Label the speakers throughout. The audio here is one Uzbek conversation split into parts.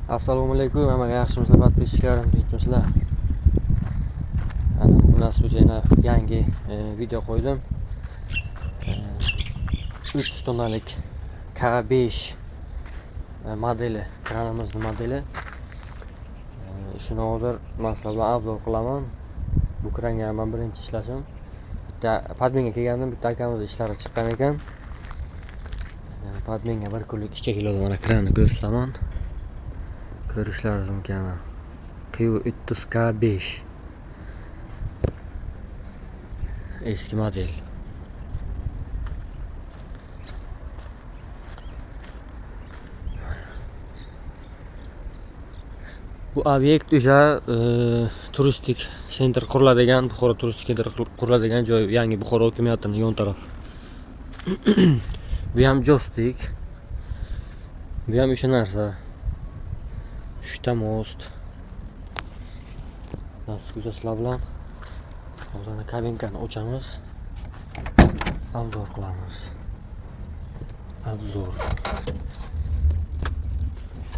Speaker 1: Assalomu alaykum, hammaga yaxshimisizlar, подписчиklarim, yetmisizlar. Ana bu nasibada yangi video qo'ydim. 300 tonnalik K5 modeli, kranimizning modeli. Shuni hozir sizlar bilan obzor qilaman. Bu kranga men birinchi ishlashim. Bitta Padmenga kelgandim, bitta akamiz ishlari chiqqan ekan. Padmenga 1 kunlik 2 kilodan mana kranni ko'rsataman. Ko'rishlaringiz mumkin. Q300 K5 eski model. Bu obyekt o'sha turistik sentr quriladigan, Buxoro turistik sentr quriladigan joy, yangi Buxoro hokimiyatining yon taraf. Bu ham jo'stik. Bu ham o'sha narsa. Uchta most. Nasib bo'lsa sizlar bilan hozir kabinkani ochamiz. Obzor qilamiz. Obzor.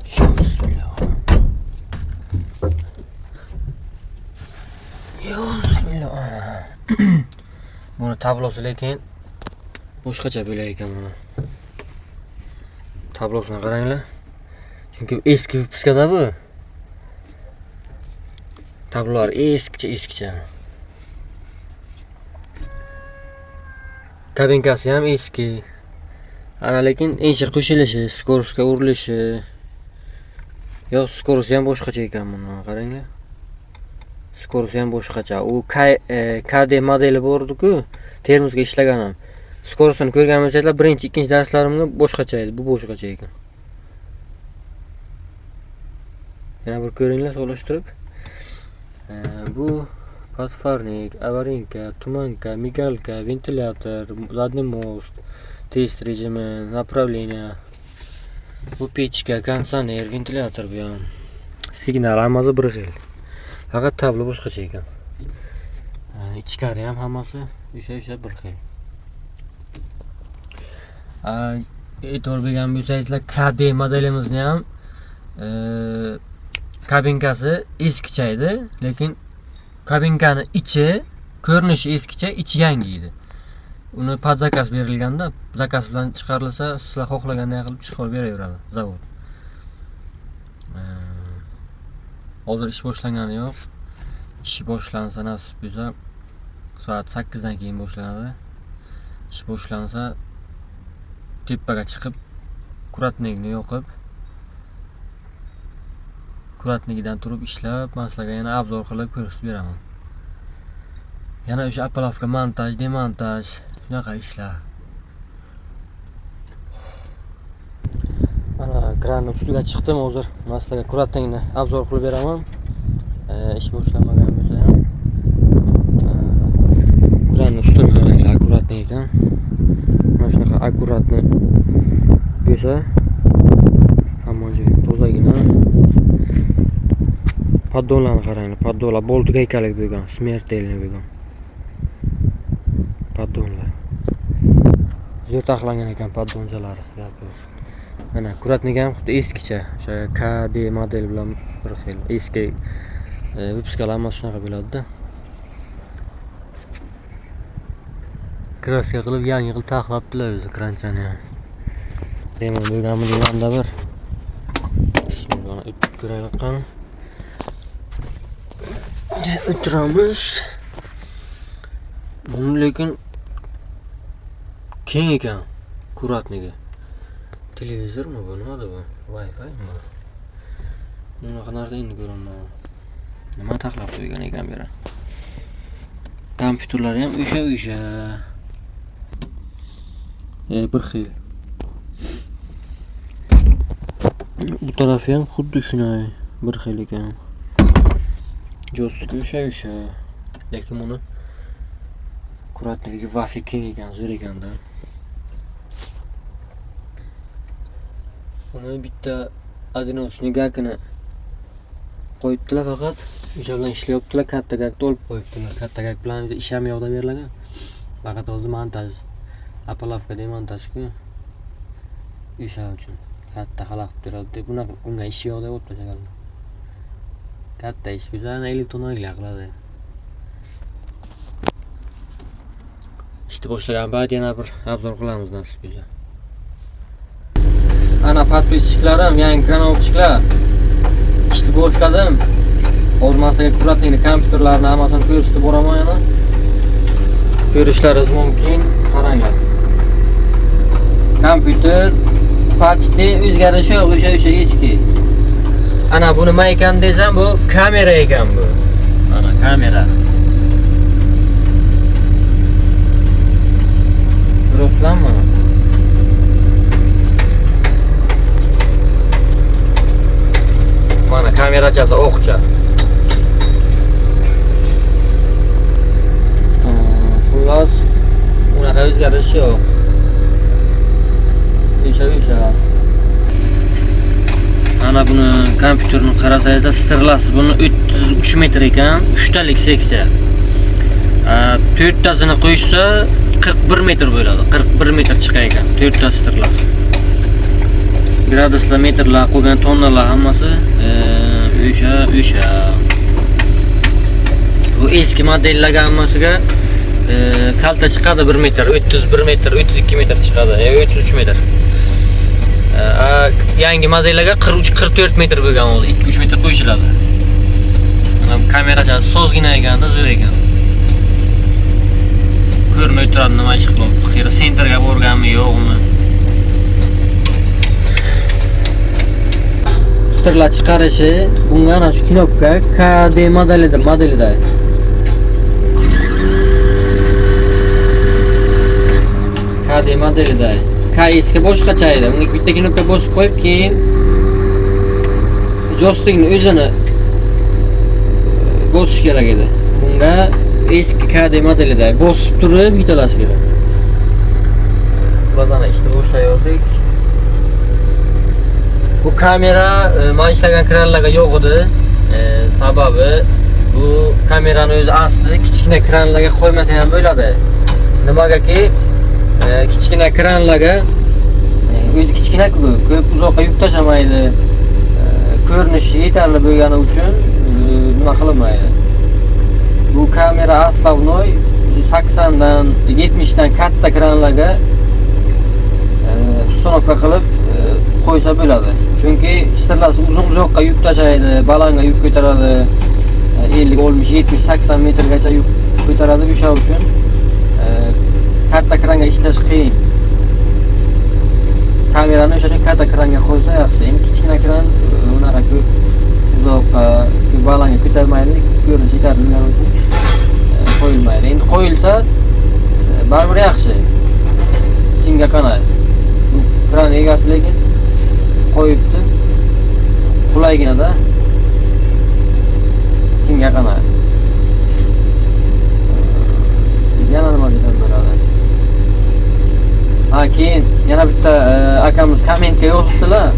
Speaker 1: Bismillah. Buni tablosi lekin boshqacha bo'lar ekan mana. Tablosini qaranglar. Chunki eski vipiskada bu. Tablolar eskicha. Kabinkasi ham eski. Ana lekin encha qo'shilishi, skoroskga urilishi. Yo, skorosi ham boshqacha ekan buni qaranglar. Skorosi ham boshqacha. U KD modeli bor-ku, Termizga ishlaganim. Skorosini ko'rgan bo'lsanglar, birinchi, ikkinchi darslarimda boshqacha edi, bu boshqacha ekan. Yana bir ko'ringlar solishtirib. Bu подфарник, аварийка, туманка, мигалка, вентилятор, задний мост, тест режими, направление. Bu pechka, konditsioner, ventilator bu ham. Signal hammasi bir xil. Faqat tablo boshqacha ekan. Ichkari ham hammasi o'sha bir xil. E'tibor bergan bo'lsangizlar, KD modelimizni ham kabinkasi eskicha edi, lekin kabinkani ichi, ko'rinishi eskicha, ichi yangi edi. Uni pod zakaz berilganda, zakaz bilan chiqarilsa, sizlar xohlaganday qilib chiqarib beraveradi zavod. Hozir ish boshlangani yo'q. Ish boshlansa nasib bo'lsa, soat 8 dan keyin boshlanadi. Ish boshlansa, tepaga chiqib, kuratnikni yoqib, kuratnikidan turib ishlab, sizlarga yana obzor qilib ko'rsatib beraman. Yana o'sha apalovka montaj, demontaj, shunaqa ishlar. Mana kranning ustiga chiqdim hozir. Sizlarga kuratnikni obzor qilib beraman. Ish boshlanmagan bo'lsa ham. Kranning ustini qaranglar, akkuratni ekan. Mana shunaqa akkuratni bo'lsa, hamma joy tozagina. Paddonlarni qaranglar, paddonlar bolti gaykalik bo'lgan, smertelni bo'lgan. Paddonlar. Zo'r taxlangan ekan paddonjalari, gap yo'q. Mana kuratnik ham xuddi eskicha, o'sha KD model bilan bir xil. Eski vipiskalar ham shunaqa bo'ladi-da. Kraska qilib, yangi qilib taxlabdilar o'zi kranchani ham. Remont bo'lganmi deganda bir. Bismillah, o'tib ko'raylik qani. O'tiramiz. Buni lekin keng ekan kuratnigi. Televizormi bu, nimada bu? Wi-Fi mi? Bunaqa narsa endi ko'raman. Nima taxlab qo'ygan ekan bu yerda? Kompyuterlar ham o'sha. Bir xil. Bu tarafi ham xuddi shunday bir xil ekan. Jo'stik o'sha. Lekin buni kuratniki vafi keng ekan, zo'r ekanda. Buni bitta adrenosini gakini qo'yibdilar faqat. O'sha bilan ishlayaptilar, katta gakni olib qo'yibdilar. Katta gak bilan ish ham yo'qda berilgan. Faqat o'zi montaj, apalovka demontaj-ku. O'sha uchun. katta xalaqit beradi deb bunga ish yo'q deb o'tmagan. Katta ish bizani 50 tonnalik qiladi. İşte boshlagan payt yana bir obzor qilamiz nasib bo'lsa. Ana подписчиklarim, yangi kranovchilar. İşte boshladim. Olmasa kuratning kompyuterlarini hammasini ko'rsatib boraman yana. Ko'rishlaringiz mumkin. Qaranglar. Kompyuter почти o'zgarishi yo'q, o'sha eski. Ana buni nima ekan desam, bu kamera ekan bu. Ana kamera. Ko'ryapsizlarmi? Mana kamerachasi o'qcha. Xullas, unaqa o'zgarish yo'q. O'sha. Ana buni kompyuterni qarasangiz, stirlasi buni 33 metr ekan, 3 talik seksiya. 4 tasini qo'yishsa 41 metr bo'ladi. 41 metr chiqar ekan 4 ta stirlasi. Graduslar, metrlar, qo'ygan tonnalar hammasi o'sha. Bu eski modellarga hammasiga kalta chiqadi 1 metr, 31 metr, 32 metr chiqadi, 33 metr. Yangi modellarga 43-44 metr bo'lgan oldi. 2-3 metr qo'yishiladi. Mana kamerachasi so'zgina ekanda, zo'r ekan. Ko'rmay turadi nima ish qilyapti. Xira sentrga borganmi, yo'qmi? Stirlar chiqarishi bunga ana shu knopka KD modelida. KD modelida. KS ga boshqacha edi. Unga bitta knopka bosib qo'yib, keyin joystickni o'zini bosish kerak edi. Bunga eski KD modelida bosib turib yutalash kerak. Bulardan işte boshlayordik. Bu kamera men ishlagan kranlarga yo'q edi. Sababi bu kamerani o'zi asli kichkina kranlarga qo'ymasa ham bo'ladi. Nimagaki kichkina kranlarga o'zi kichkina-ku, ko'p uzoqqa yuk tashamaydi. Ko'rinishi yetarli bo'lgani uchun nima qilinmaydi. Bu kamera aslavnoy 80 dan 70 dan katta kranlarga ustonovka qilib qo'ysa bo'ladi. Chunki stirlasi uzoqqa yuk tashlaydi, balanga yuk ko'taradi. 50, 60, 70, 80 metrgacha yuk ko'taradi. O'sha uchun katta kranga ishlash qiyin. Kamerani o'sha uchun katta kranga qo'ysa yaxshi. Endi kichkina kran unaqa ko'p uzoqqa balanga ko'tarmaydi, ko'rinishi yetarli bo'lgani uchun qo'yilmaydi. Endi qo'yilsa baribir yaxshi. Kimga qanday? Bu kran egasi lekin qo'yibdi. Qulayginada kimga qanday? Yana nima desam bo'ladi? Keyin yana bitta akamiz kommentga yozibdilar.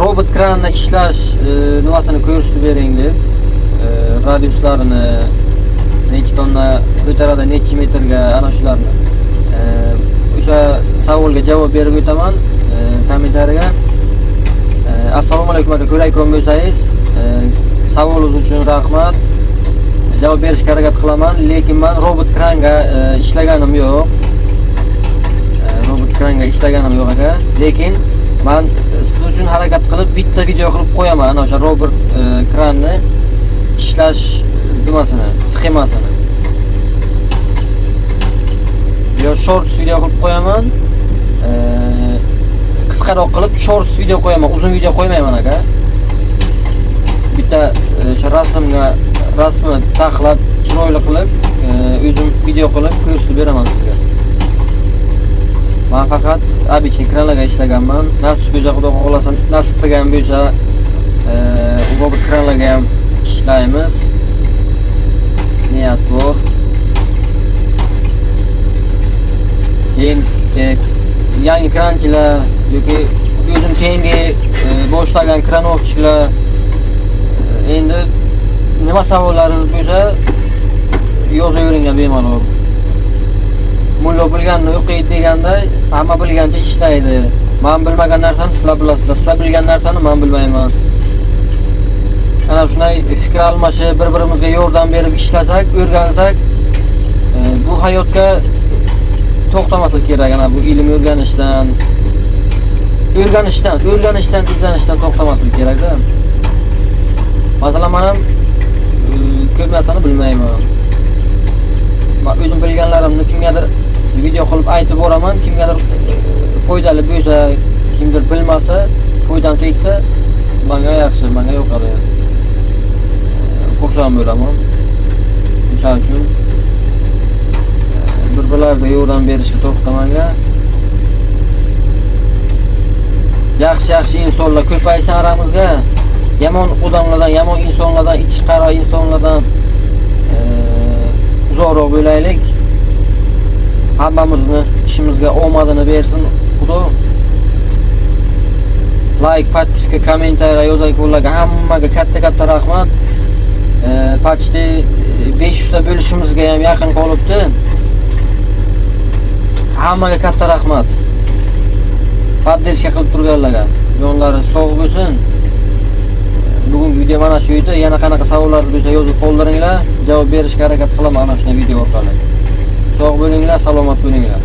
Speaker 1: Robot kranni ishlash nimasini ko'rsatib bering deb. Radiuslarini necha tonna ko'taradi, necha metrga ana shularni. O'sha savolga javob berib o'taman kommentariga. Assalomu alaykum aka, ko'rayotgan bo'lsangiz, savolingiz uchun rahmat. Javob berishga harakat qilaman, lekin men robot kranga ishlaganim yo'q. Robot kranga ishlaganim yo'q aka, lekin men siz uchun harakat qilib bitta video qilib qo'yaman ana o'sha robot kranni ishlash nimasini, sxemasini. Yo shorts video qilib qo'yaman. Qisqaroq qilib shorts video qo'yaman, uzun video qo'ymayman aka. Bitta o'sha rasmni taxlab, chiroyli qilib, o'zim video qilib ko'rsatib beraman sizga. Men faqat обычный kranlarga ishlaganman. Nasib bo'lsa, Xudo xohlasa, nasib qilgan bo'lsa, robot kranlarga ham ishlaymiz. Niyat bor. Keyin yangi kranchilar yoki o'zim tengi boshlagan kranovchilar endi nima savollaringiz bo'lsa yozaveringlar bemalol. Mulla bilganni o'qiydi deganda hamma bilgancha ishlaydi. Men bilmagan narsani sizlar bilasizlar, sizlar bilgan narsani men bilmayman. Ana shunday fikr almashib, bir-birimizga yordam berib ishlasak, o'rgansak, bu hayotga to'xtamaslik kerak. Ana bu ilm o'rganishdan, izlanishdan to'xtamaslik kerak-da. Masalan, men ham ko'p narsani bilmayman. Men o'zim bilganlarimni kimgadir video qilib aytib boraman, kimgadir foydali bo'lsa, kimdir bilmasa, foydam tegsa, menga yaxshi, menga yoqadi. Xursand bo'laman. O'shaning uchun bir-birlariga yordam berishga to'xtamanga. Yaxshi insonlar ko'paysa aramizga, yomon odamlardan, yomon insonlardan, ichiqaro insonlardan uzoqroq bo'laylik. Hammamizni ishimizga omadini bersin Xudo. Like, podpiska, kommentariy yozayotganlarga hammaga katta rahmat. Почти 500 ta bo'lishimizga ham yaqin qolibdi. Hammaga katta rahmat. Poddershka qilib turganlarga jonlari sog' bo'lsin. Bugungi video mana shu edi. Yana qanaqa savollaringiz bo'lsa yozib qoldiringlar. Javob berishga harakat qilaman ana shunday video orqali. Sog' bo'linglar, salomat bo'linglar.